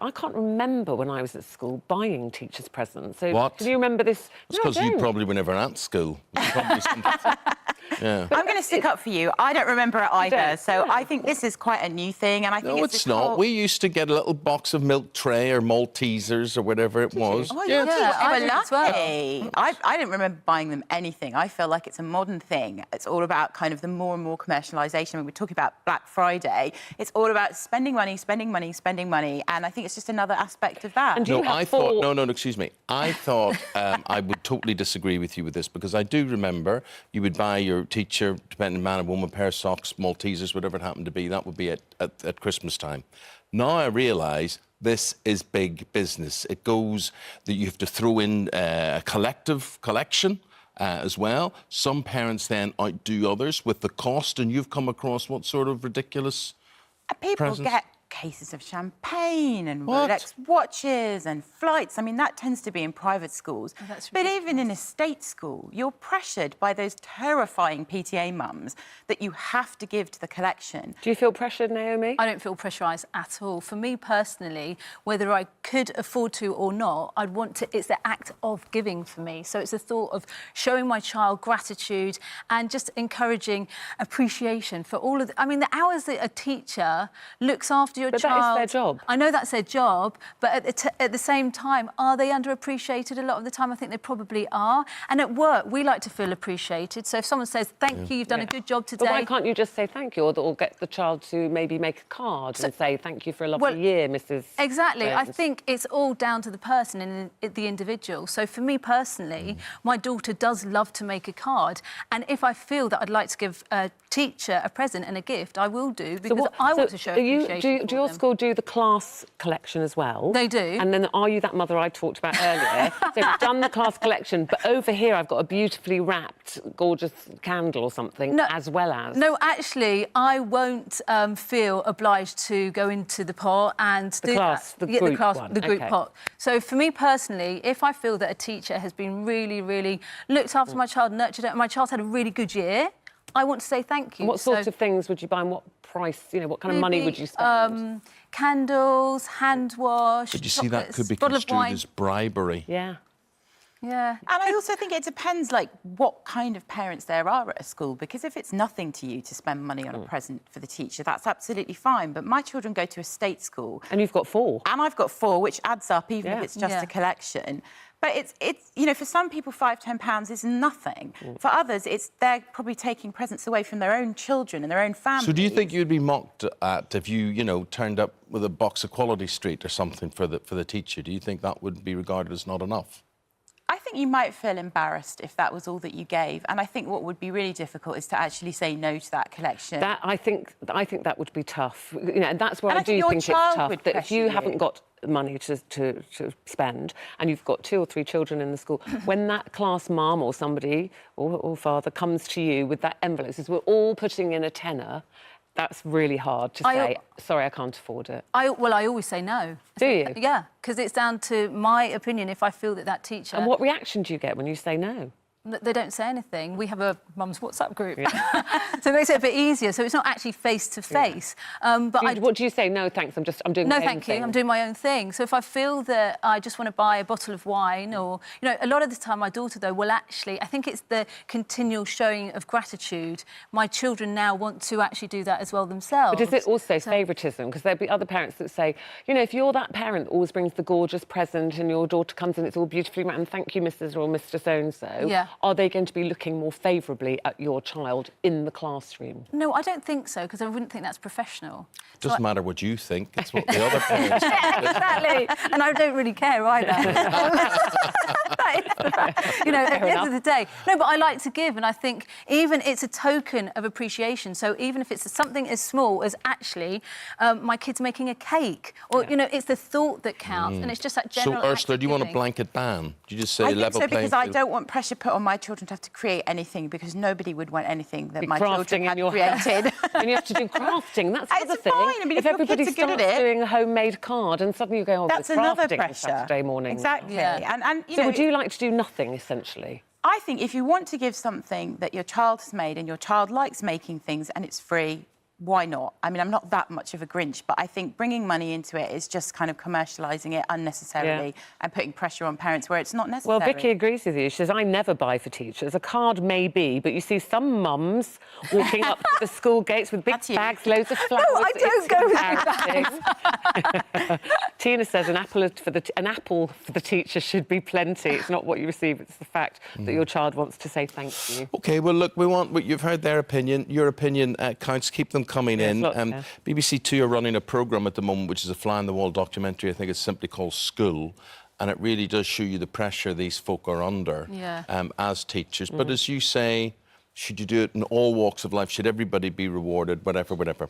I can't remember when I was at school buying teachers' presents. So What? Can you remember this? It's because you probably were never at school. Yeah. I'm going to stick up for you. I don't remember it either, so I think this is quite a new thing, and I think No, it's not. We used to get a little box of milk tray or Maltesers or whatever it was. Oh, yeah, I did as well. I didn't remember buying them anything. I feel like it's a modern thing. It's all about kind of the more and more commercialisation. When we're talking about Black Friday, it's all about spending money, spending money, spending money, and I think it's just another aspect of that. And No, I thought... No, excuse me. I thought I would totally disagree with you with this, because I do remember you would buy your teacher, depending man or woman, pair of socks, Maltesers, whatever it happened to be. That would be at Christmas time. Now I realise this is big business. It goes that you have to throw in a collection as well. Some parents then outdo others with the cost, and you've come across what sort of ridiculous People presents? get cases of champagne and Rolex watches and flights. I mean, that tends to be in private schools. Oh, that's but ridiculous. even in a state school, you're pressured by those terrifying PTA mums that you have to give to the collection. Do you feel pressured, Naomi? I don't feel pressurised at all. For me personally, whether I could afford to or not, I'd want to... It's the act of giving for me. So it's the thought of showing my child gratitude and just encouraging appreciation for all of the... I mean, the hours that a teacher looks after your But child... that is their job. I know that's their job, but at the same time, are they underappreciated a lot of the time? I think they probably are. And at work, we like to feel appreciated. So if someone says, thank you, you've done a good job today... But why can't you just say thank you, or get the child to maybe make a card and say thank you for a lovely year, Mrs. Exactly. I Jones? think it's all down to the person and the individual. So for me personally, my daughter does love to make a card, and if I feel that I'd like to give a teacher a present and a gift, I will do, because I want to show appreciation. Do your school do the class collection as well? They do. And then are you that mother I talked about earlier? So we've done the class collection, but over here I've got a beautifully wrapped, gorgeous candle or something, as well as... No, actually, I won't feel obliged to go into the pot and do class, that. the group one. The group Okay. pot. So for me personally, if I feel that a teacher has been really, really looked after my child, nurtured it, and my child's had a really good year, I want to say thank you. And what sort of things would you buy, and what price, what kind of money would you spend? Candles, hand wash, But you see, that could be bottle of construed wine. as bribery. Yeah. Yeah. And I also think it depends, like, what kind of parents there are at a school, because if it's nothing to you to spend money on a present for the teacher, that's absolutely fine. But my children go to a state school. And you've got 4. And I've got 4, which adds up, even if it's just a collection. But it's for some people, £5, £10 is nothing. For others, they're probably taking presents away from their own children and their own families. So do you think you'd be mocked at if you, turned up with a box of Quality Street or something for the teacher? Do you think that would be regarded as not enough? I think you might feel embarrassed if that was all that you gave, and I think what would be really difficult is to actually say no to that collection. That I think that would be tough. And that's where And I do think it's tough. That if you haven't got money to spend, and you've got 2 or 3 children in the school, when that class mum or somebody or father comes to you with that envelope, says we're all putting in a tenner. That's really hard to say, sorry, I can't afford it. I always say no. Do you? Yeah, because it's down to my opinion if I feel that teacher... And what reaction do you get when you say no? They don't say anything. We have a mum's WhatsApp group. So it makes it a bit easier. So it's not actually face-to-face. But what do you say? No, thanks, I'm doing my own thing. No, thank you, I'm doing my own thing. So if I feel that I just want to buy a bottle of wine or... a lot of the time my daughter, though, will actually... I think it's the continual showing of gratitude. My children now want to actually do that as well themselves. But is it also favouritism? Because there'll be other parents that say, if you're that parent that always brings the gorgeous present and your daughter comes in, it's all beautifully wrapped, and thank you, Mrs. or Mr. So-and-so... Yeah. Are they going to be looking more favourably at your child in the classroom? No, I don't think so, because I wouldn't think that's professional. It doesn't matter what you think, it's what the other parents think. Exactly. And I don't really care either. At the end of the day. No, but I like to give, and I think even it's a token of appreciation. So even if it's something as small as actually my kid's making a cake, or, it's the thought that counts, and it's just that general So, Ursula, do you want a giving. blanket ban? Do you just say I level think so, playing because I field? don't want pressure put on my children to have to create anything, because nobody would want anything that my crafting children in had your created. And you have to do crafting. That's the It's other thing. fine. I mean, if your everybody kids are good starts at it, doing a homemade card, and suddenly you go, oh, That's it's another crafting on pressure. Saturday morning. Exactly. Yeah. And So would you like to do nothing, essentially? I think if you want to give something that your child has made and your child likes making things and it's free, why not? I mean, I'm not that much of a Grinch, but I think bringing money into it is just kind of commercialising it unnecessarily and putting pressure on parents where it's not necessary. Well, Vicky agrees with you. She says, I never buy for teachers. A card may be, but you see some mums walking up to the school gates with big bags, loads of flowers. No, I don't go with embarrassing. Tina says an apple for the teacher should be plenty. It's not what you receive, it's the fact that your child wants to say thank you. OK, well, look, you've heard their opinion. Your opinion counts. Keep them coming in. BBC Two are running a programme at the moment, which is a fly-on-the-wall documentary. I think it's simply called School. And it really does show you the pressure these folk are under as teachers. But as you say, should you do it in all walks of life? Should everybody be rewarded? Whatever.